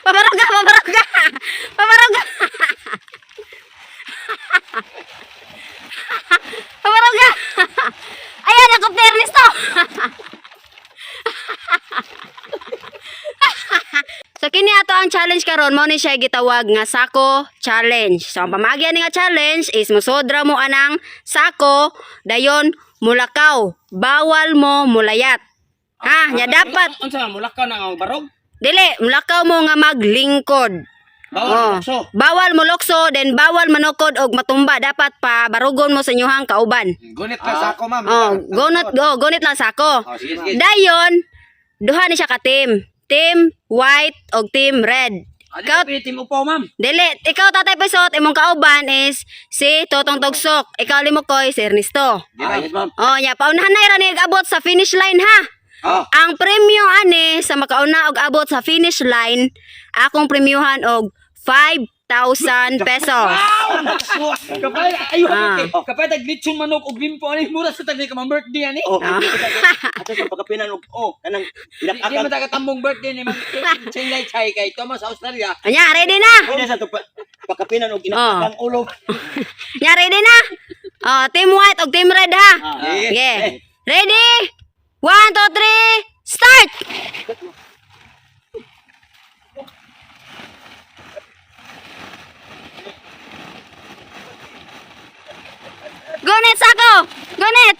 Pabarog ka, pabarog ka. Pabarog ka. Pabarog ka. Ayan, ako Ernesto. So kini ato ang challenge karon mao ni siya gitawag nga sako challenge. So ang pamagyan ni nga challenge is musodra mo anang sako dayon mulakaw. Bawal mo mulayat. Ha, nya dapat Unsa mulakaw na ang barog? dili mulakaw mo nga maglingkod. Bawal lukso. Bawal mo lokso, then bawal manukod og matumba. Dapat pa barugon mo sa inyong kauban. Gunit lang sa ako, ma'am. Gunit lang sako. Sige, sige. Dayon, duha ni siya ka team. Team white og team red. Ikaw, team upo, ma'am. Dili, ikaw tatay Pisot, imong kauban is si Totong Tugsok. Ikaw Limokoy, si Ernesto. Yes, ma'am. Oh, nya paunahan na ra ni abot sa finish line ha. Oh. Ang premyo ani sa makauna og abot sa finish line, akong premyuhan og 5,000 pesos. Kapay, ayun. Ah. Kapay, taglitsong manok o bimpo. Ano yung mura sa tabi ka, ma'am, birthday, ani? Oh, ato sa pagkapinan og kanang Hindi mo pinakakan. tagatambong birthday ni Ma'am Chinlay Chay kay Thomas Australia. Anya, ready na? Pwede sa to pagkapinan og inakakan ulo. Nya, ready na? Oh, team white og team red ha. Sige. Okay. Ready? 1, 2, 3, start! Gunit sako! Gunit!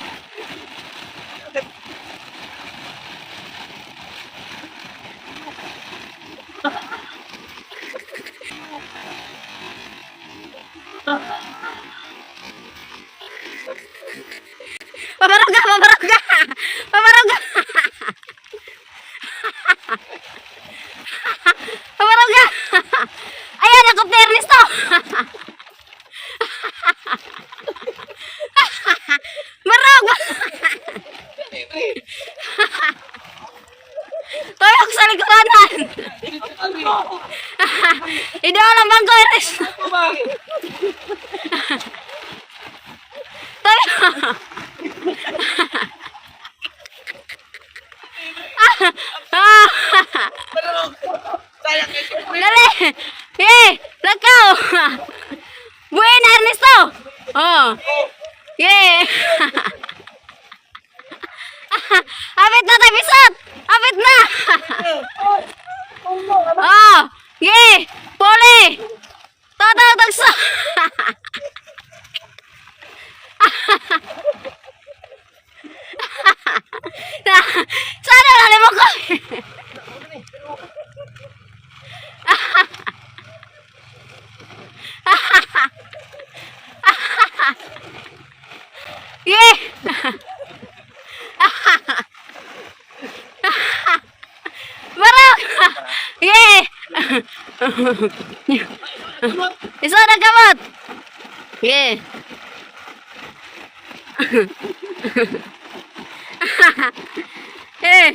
Pabarog ka! Pabarog ka! Pabarog ka! Pabarog ka! Ayan, ako Ernesto! Marog! Toyok sa likuran! Ideal ang bangko, Ernesto! Toyok! Dali! Eh! Lakaw! Buena, Ernesto! Oh! Yeah! Apit na tayo, Pisot! Apit na! Oh! Yeah! Poli! Totoo, tagso! Sana lalim mo ko! Yeah! Barok! Yeah! Isa na kamot! Yeah! Eh!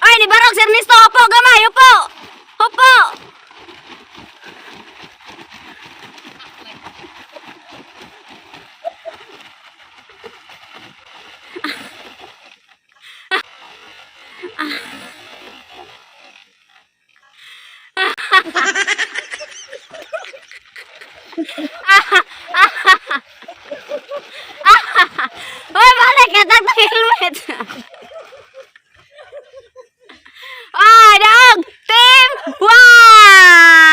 Ay, ni Barok, si Ernesto! Opo, gamay! Opo! Opo! Uy, balik! Katag na helmet! Ay, dog! Team White!